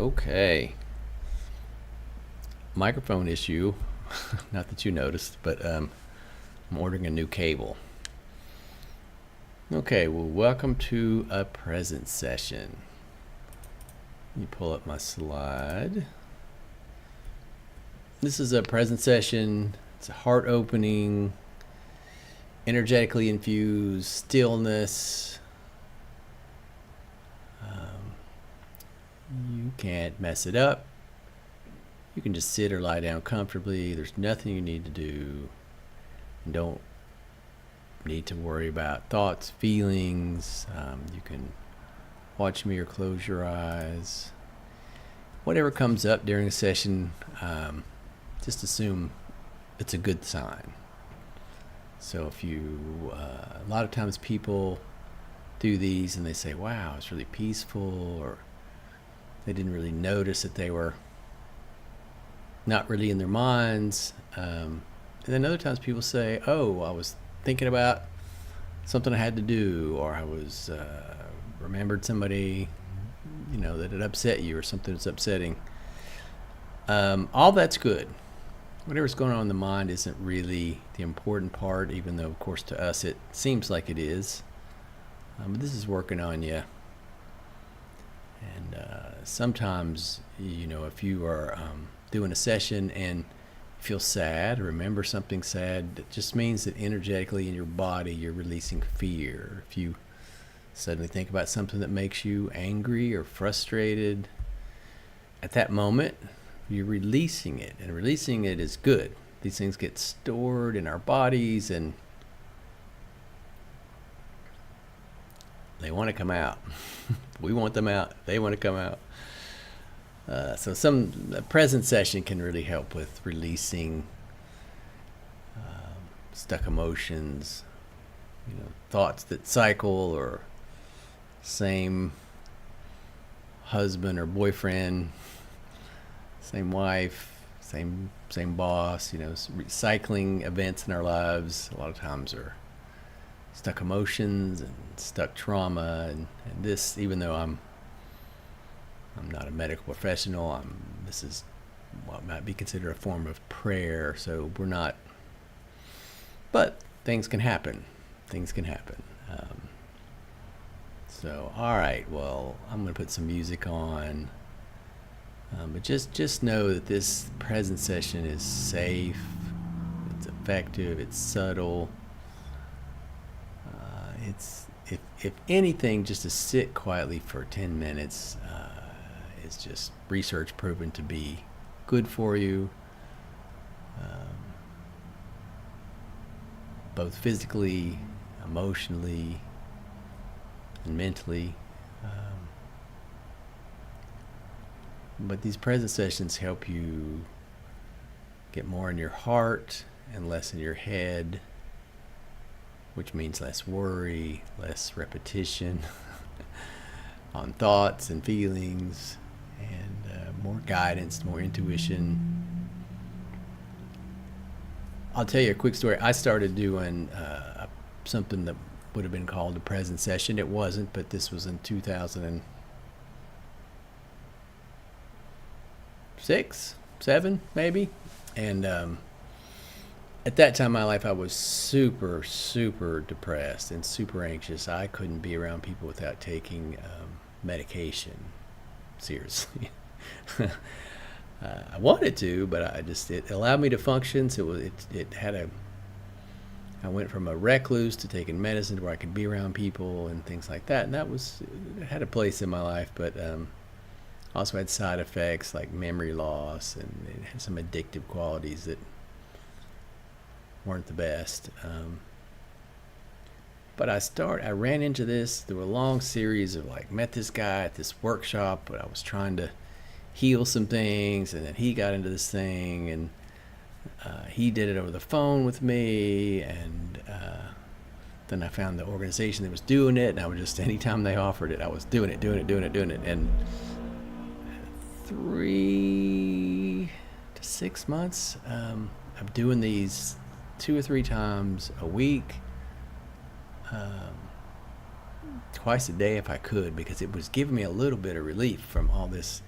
Okay. Microphone issue. Not that you noticed, but I'm ordering a new cable. Okay, well, welcome to a present session. Let me pull up my slide. This is a present session. It's a heart opening, energetically infused stillness. You can't mess it up. You can just sit or lie down comfortably. There's nothing you need to do. You don't need to worry about thoughts, feelings. You can watch me or close your eyes. Whatever comes up during a session, just assume it's a good sign. So if a lot of times people do these and they say, wow, it's really peaceful, or they didn't really notice that they were not really in their minds. And then other times people say, oh, I was thinking about something I had to do, or I was remembered somebody, that had upset you, or something that's upsetting. All that's good. Whatever's going on in the mind isn't really the important part, even though, of course, to us it seems like it is. But this is working on you. And sometimes, if you are doing a session and feel sad, remember something sad, it just means that energetically in your body you're releasing fear. If you suddenly think about something that makes you angry or frustrated, at that moment you're releasing it, and releasing it is good. These things get stored in our bodies and they want to come out. We want them out. They want to come out. So a present session can really help with releasing stuck emotions, thoughts that cycle, or same husband or boyfriend, same wife, same boss, cycling events in our lives a lot of times are stuck emotions and stuck trauma, and this, even though I'm not a medical professional, this is what might be considered a form of prayer, so we're not, but things can happen. So all right, well, I'm going to put some music on, but just know that this present session is safe, it's effective, it's subtle. It's if anything, just to sit quietly for 10 minutes is just research proven to be good for you, both physically, emotionally, and mentally. But these present sessions help you get more in your heart and less in your head, which means less worry, less repetition on thoughts and feelings, and more guidance, more intuition. I'll tell you a quick story. I started doing something that would have been called a present session. It wasn't, but this was in 2006, 2007 maybe. And at that time in my life, I was super, super depressed and super anxious. I couldn't be around people without taking medication. Seriously. I wanted to, but it allowed me to function. So I went from a recluse to taking medicine to where I could be around people and things like that. And it had a place in my life, but also had side effects like memory loss, and it had some addictive qualities that weren't the best. But I ran into this through a long series of met this guy at this workshop, but I was trying to heal some things, and then he got into this thing, and he did it over the phone with me, and then I found the organization that was doing it, and I would just, anytime they offered it, I was doing it. And 3 to 6 months of doing these 2 or 3 times a week, twice a day if I could, because it was giving me a little bit of relief from all this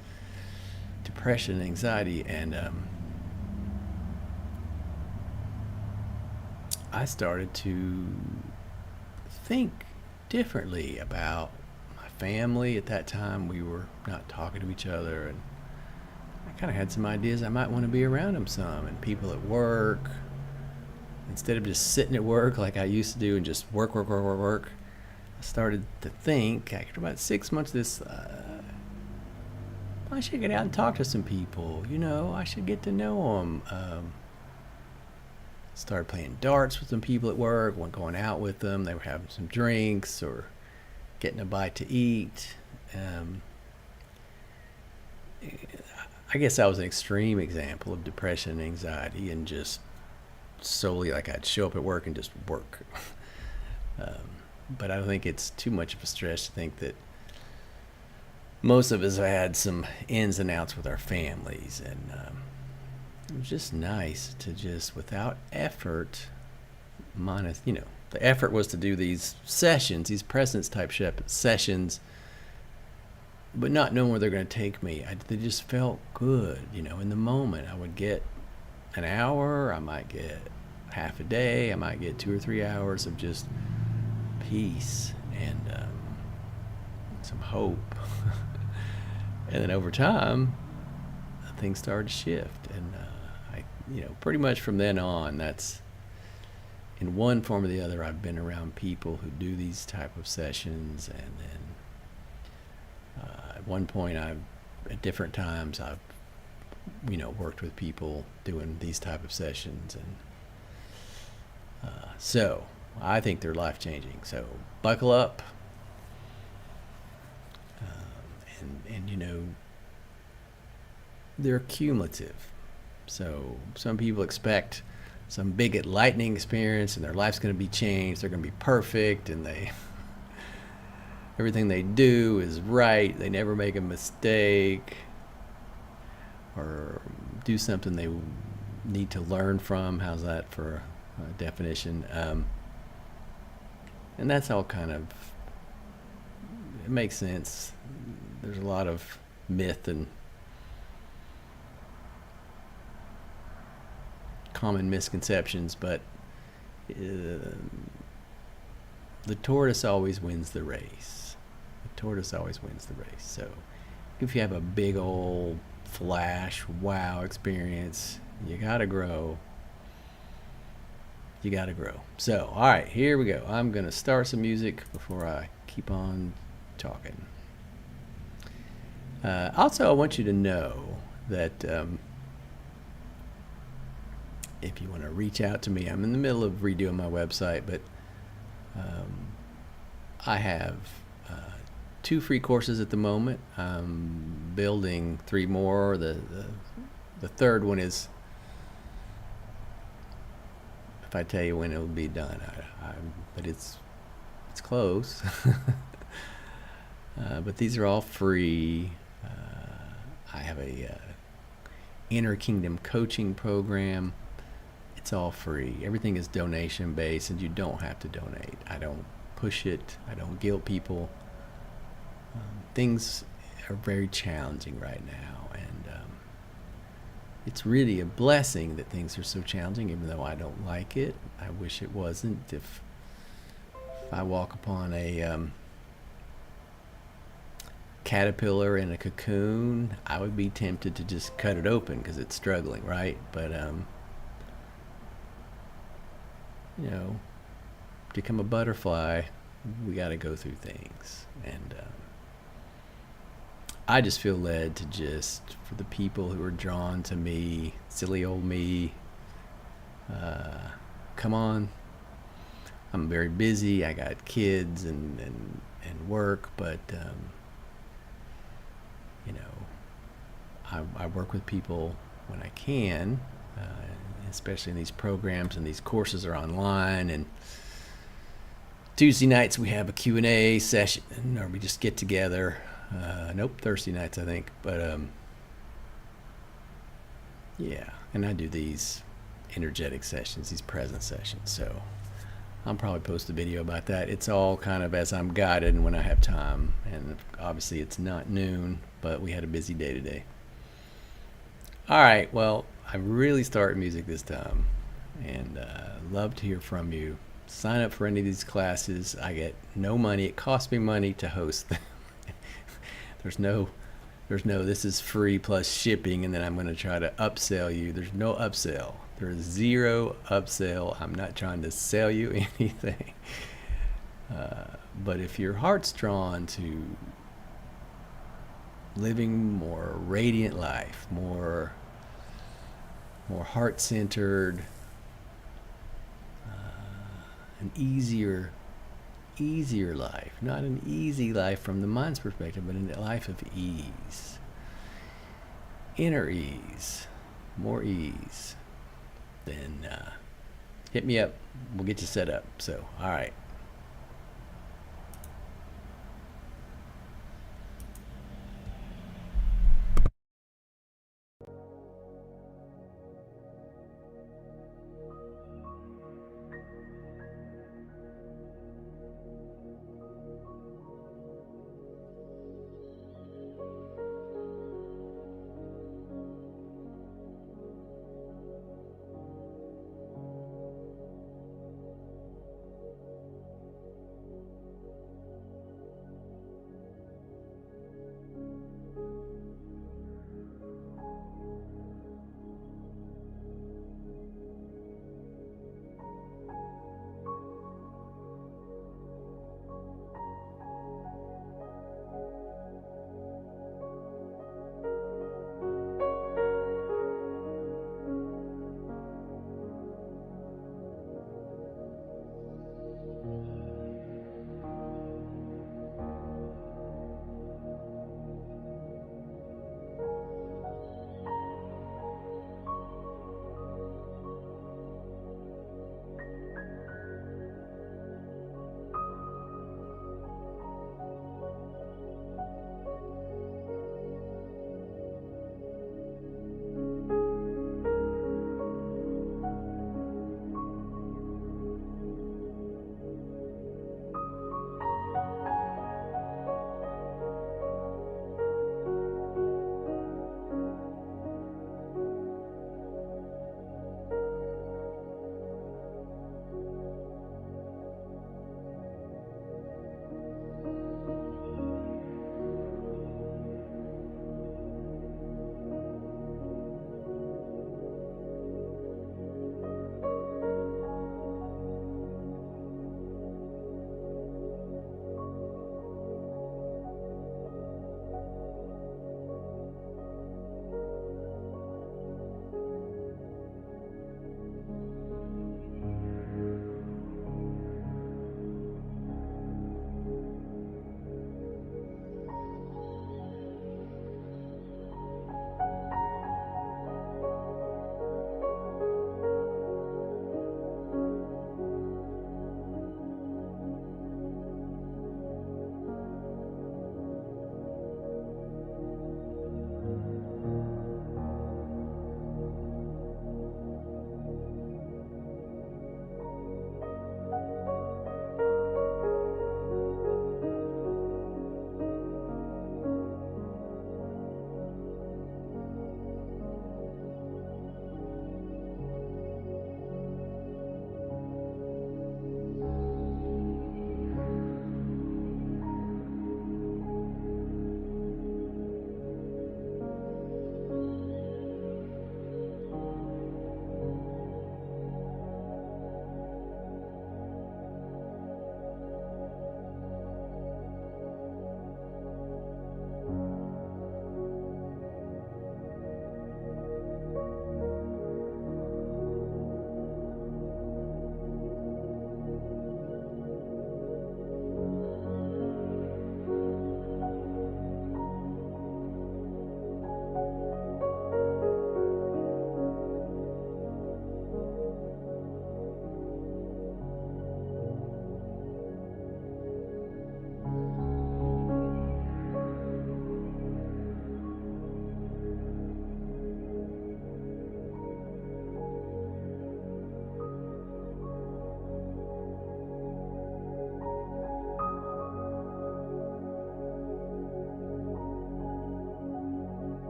depression and anxiety, and I started to think differently about my family. At that time, we were not talking to each other, and I kind of had some ideas I might want to be around them some, and people at work. Instead of just sitting at work like I used to do and just work, I started to think after about 6 months of this, I should get out and talk to some people. I should get to know them. Started playing darts with some people at work, went going out with them. They were having some drinks or getting a bite to eat. I guess that was an extreme example of depression and anxiety, and just solely like I'd show up at work and just work. But I don't think it's too much of a stretch to think that most of us have had some ins and outs with our families, and it was just nice to just, without effort, minus, the effort was to do these sessions, these presence type sessions, but not knowing where they're going to take me. They just felt good, in the moment. I would get an hour, I might get half a day, I might get 2 or 3 hours of just peace and some hope. And then over time, things started to shift, and pretty much from then on, that's in one form or the other, I've been around people who do these type of sessions, and then at one point, at different times, I've worked with people doing these type of sessions, and so I think they're life-changing. So buckle up, and they're cumulative. So some people expect some big enlightening experience, and their life's going to be changed. They're going to be perfect, and everything they do is right. They never make a mistake or do something they need to learn from. How's that for a definition? And that's all kind of, it makes sense. There's a lot of myth and common misconceptions, but the tortoise always wins the race. The tortoise always wins the race. So if you have a big old flash wow experience, you gotta grow. You gotta grow. So, all right, here we go. I'm gonna start some music before I keep on talking. Also, I want you to know that if you want to reach out to me, I'm in the middle of redoing my website, but I have 2 free courses at the moment. I'm building 3 more. The third one is, if I tell you when it'll be done, but it's close. But these are all free. I have a inner kingdom coaching program. It's all free. Everything is donation based, and you don't have to donate. I don't push it. I don't guilt people. Things are very challenging right now, and it's really a blessing that things are so challenging, even though I don't like it. I wish it wasn't. If I walk upon a caterpillar in a cocoon, I would be tempted to just cut it open because it's struggling, right? But to become a butterfly, we got to go through things, and I just feel led to just, for the people who are drawn to me, silly old me, come on. I'm very busy. I got kids and work, but I work with people when I can, especially in these programs, and these courses are online, and Tuesday nights we have a Q&A session, or we just get together. Thursday nights, I think. But yeah, and I do these energetic sessions, these present sessions. So I'll probably post a video about that. It's all kind of as I'm guided and when I have time. And obviously it's not noon, but we had a busy day today. All right. Well, I really started music this time, and love to hear from you. Sign up for any of these classes. I get no money. It costs me money to host them. there's no, there's no. This is free plus shipping, and then I'm going to try to upsell you. There's no upsell. There's zero upsell. I'm not trying to sell you anything. But if your heart's drawn to living more radiant life, more heart centered, an easier life. Not an easy life from the mind's perspective, but a life of ease. Inner ease. More ease. Then hit me up. We'll get you set up. So, all right.